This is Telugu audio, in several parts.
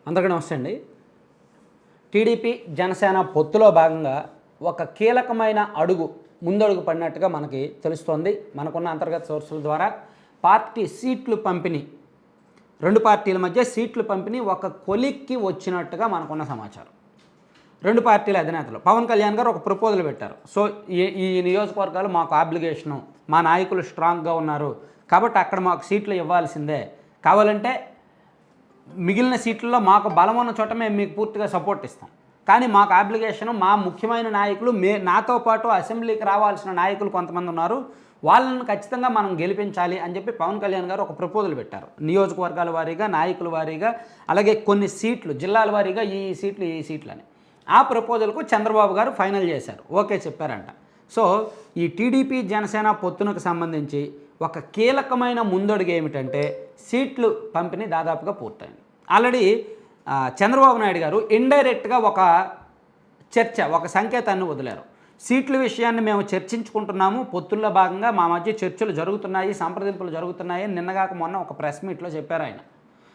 అందరికీ నమస్తే అండి. టీడీపీ జనసేన పొత్తులో భాగంగా ఒక కీలకమైన ముందడుగు పడినట్టుగా మనకి తెలుస్తోంది. మనకున్న అంతర్గత సోర్సుల ద్వారా పార్టీ సీట్లు పంపిణీ, రెండు పార్టీల మధ్య సీట్లు పంపిణీ ఒక కొలిక్కి వచ్చినట్టుగా మనకున్న సమాచారం. రెండు పార్టీల అధినేతలు పవన్ కళ్యాణ్ గారు ఒక ప్రపోజల్ పెట్టారు. సో ఈ నియోజకవర్గాలు మాకు ఆబ్లిగేషను, మా నాయకులు స్ట్రాంగ్గా ఉన్నారు కాబట్టి అక్కడ మాకు సీట్లు ఇవ్వాల్సిందే, కావాలంటే మిగిలిన సీట్లలో మాకు బలం ఉన్న చోట మేము మీకు పూర్తిగా సపోర్ట్ ఇస్తాం, కానీ మాకు అప్లికేషన్ మా ముఖ్యమైన నాయకులు నాతో పాటు అసెంబ్లీకి రావాల్సిన నాయకులు కొంతమంది ఉన్నారు, వాళ్ళని ఖచ్చితంగా మనం గెలిపించాలి అని చెప్పి పవన్ కళ్యాణ్ గారు ఒక ప్రపోజల్ పెట్టారు. నియోజకవర్గాల వారీగా, నాయకుల వారీగా, అలాగే కొన్ని సీట్లు జిల్లాల వారీగా ఈ సీట్లు అని. ఆ ప్రపోజల్కు చంద్రబాబు గారు ఫైనల్ చేశారు, ఓకే చెప్పారంట. సో ఈ టీడీపీ జనసేన పొత్తునకు సంబంధించి ఒక కీలకమైన ముందడుగు ఏమిటంటే సీట్లు పంపిణీ దాదాపుగా పూర్తయింది. ఆల్రెడీ చంద్రబాబు నాయుడు గారు ఇండైరెక్ట్గా ఒక సంకేతాన్ని వదిలారు. సీట్ల విషయాన్ని మేము చర్చించుకుంటున్నాము, పొత్తుల్లో భాగంగా మా మధ్య చర్చలు జరుగుతున్నాయి, సంప్రదింపులు జరుగుతున్నాయి నిన్నగాక మొన్న ఒక ప్రెస్ మీట్లో చెప్పారు ఆయన.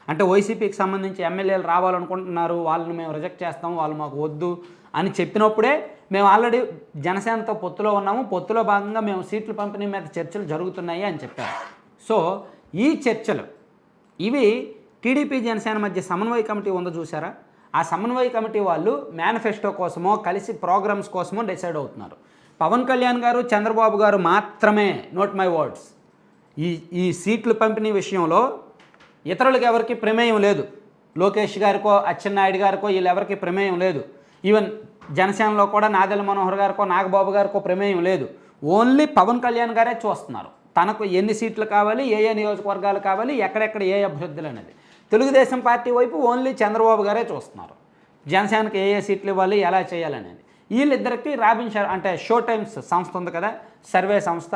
అంటే వైసీపీకి సంబంధించి ఎమ్మెల్యేలు రావాలనుకుంటున్నారు, వాళ్ళని మేము రిజెక్ట్ చేస్తాము, వాళ్ళు మాకు వద్దు అని చెప్పినప్పుడే మేము ఆల్రెడీ జనసేనతో పొత్తులో ఉన్నాము, పొత్తులో భాగంగా మేము సీట్ల పంపిణీ మీద చర్చలు జరుగుతున్నాయి అని చెప్పారు. సో ఈ చర్చలు ఇవి టీడీపీ జనసేన మధ్య సమన్వయ కమిటీ ఉందో చూసారా, ఆ సమన్వయ కమిటీ వాళ్ళు మేనిఫెస్టో కోసమో కలిసి ప్రోగ్రామ్స్ కోసమో డిసైడ్ అవుతున్నారు. పవన్ కళ్యాణ్ గారు, చంద్రబాబు గారు మాత్రమే, నోట్ మై వర్డ్స్, ఈ సీట్ల పంపిణీ విషయంలో ఇతరులకు ఎవరికి ప్రమేయం లేదు. లోకేష్ గారికో, అచ్చెన్నాయుడు గారికో వీళ్ళెవరికి ప్రమేయం లేదు. ఈవెన్ జనసేనలో కూడా నాదెళ్ల మనోహర్ గారికో, నాగబాబు గారికో ప్రమేయం లేదు. ఓన్లీ పవన్ కళ్యాణ్ గారే చూస్తున్నారు తనకు ఎన్ని సీట్లు కావాలి, ఏ నియోజకవర్గాలు కావాలి, ఎక్కడెక్కడ ఏ అభ్యర్థులు అనేది. తెలుగుదేశం పార్టీ వైపు ఓన్లీ చంద్రబాబు గారే చూస్తున్నారు, జనసేనకి ఏ సీట్లు ఇవ్వాలి, ఎలా చేయాలనేది. వీళ్ళిద్దరికి అంటే షో టైమ్స్ సంస్థ ఉంది కదా, సర్వే సంస్థ,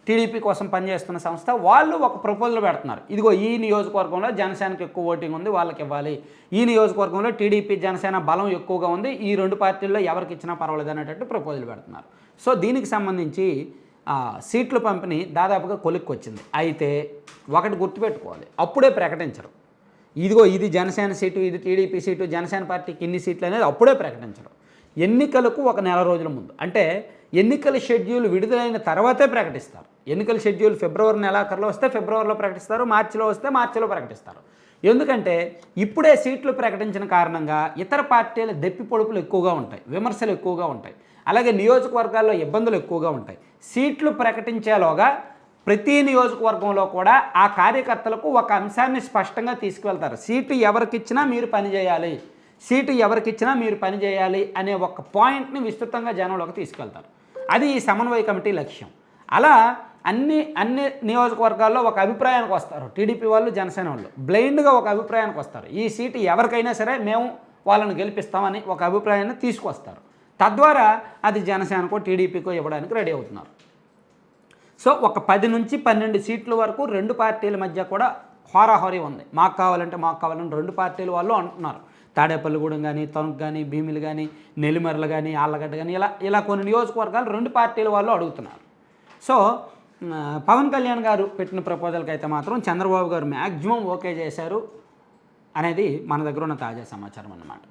టీడీపీ కోసం పనిచేస్తున్న సంస్థ, వాళ్ళు ఒక ప్రపోజల్ పెడుతున్నారు. ఇదిగో ఈ నియోజకవర్గంలో జనసేనకి ఎక్కువ ఓటింగ్ ఉంది, వాళ్ళకి ఇవ్వాలి, ఈ నియోజకవర్గంలో టీడీపీ జనసేన బలం ఎక్కువగా ఉంది, ఈ రెండు పార్టీల్లో ఎవరికి ఇచ్చినా పర్వాలేదు అనేటట్టు ప్రపోజల్ పెడుతున్నారు. సో దీనికి సంబంధించి సీట్ల పంపిణీ దాదాపుగా కొలిక్కి వచ్చింది. అయితే ఒకటి గుర్తుపెట్టుకోవాలి, అప్పుడే ప్రకటించరు. ఇదిగో ఇది జనసేన సీటు, ఇది టీడీపీ సీటు, జనసేన పార్టీకి ఇన్ని సీట్లు అనేది అప్పుడే ప్రకటించరు. ఎన్నికలకు ఒక నెల రోజుల ముందు, అంటే ఎన్నికల షెడ్యూల్ విడుదలైన తర్వాతే ప్రకటిస్తారు. ఎన్నికల షెడ్యూల్ ఫిబ్రవరి నెలాఖరులో వస్తే ఫిబ్రవరిలో ప్రకటిస్తారు, మార్చిలో వస్తే మార్చిలో ప్రకటిస్తారు. ఎందుకంటే ఇప్పుడే సీట్లు ప్రకటించిన కారణంగా ఇతర పార్టీల దెప్పి పొడుపులు ఎక్కువగా ఉంటాయి, విమర్శలు ఎక్కువగా ఉంటాయి, అలాగే నియోజకవర్గాల్లో ఇబ్బందులు ఎక్కువగా ఉంటాయి. సీట్లు ప్రకటించేలోగా ప్రతి నియోజకవర్గంలో కూడా ఆ కార్యకర్తలకు ఒక అంశాన్ని స్పష్టంగా తీసుకువెళ్తారు. సీటు ఎవరికిచ్చినా మీరు పనిచేయాలి, సీటు ఎవరికిచ్చినా మీరు పనిచేయాలి అనే ఒక పాయింట్ని విస్తృతంగా జనంలోకి తీసుకెళ్తారు. అది ఈ సమన్వయ కమిటీ లక్ష్యం. అలా అన్ని నియోజకవర్గాల్లో ఒక అభిప్రాయానికి వస్తారు. టీడీపీ వాళ్ళు, జనసేన వాళ్ళు బ్లైండ్గా ఒక అభిప్రాయానికి వస్తారు. ఈ సీటు ఎవరికైనా సరే మేము వాళ్ళని గెలిపిస్తామని ఒక అభిప్రాయాన్ని తీసుకొస్తారు. తద్వారా అది జనసేనకో టీడీపీకో ఇవ్వడానికి రెడీ అవుతున్నారు. సో ఒక 10 నుంచి 12 సీట్ల వరకు రెండు పార్టీల మధ్య కూడా హోరాహోరీ ఉంది. మాకు కావాలని రెండు పార్టీల వాళ్ళు అంటున్నారు. తాడేపల్లిగూడెం కానీ, తణుకు కానీ, భీమిలి కానీ, నెల్లిమర్ల కానీ, ఆళ్ళగడ్డ కానీ, ఇలా కొన్ని నియోజకవర్గాలు రెండు పార్టీల వాళ్ళు అడుగుతున్నారు. సో పవన్ కళ్యాణ్ గారు పెట్టిన ప్రపోజల్కి అయితే మాత్రం చంద్రబాబు గారు మ్యాక్సిమం ఓకే చేశారు అనేది మన దగ్గర ఉన్న తాజా సమాచారం అన్నమాట.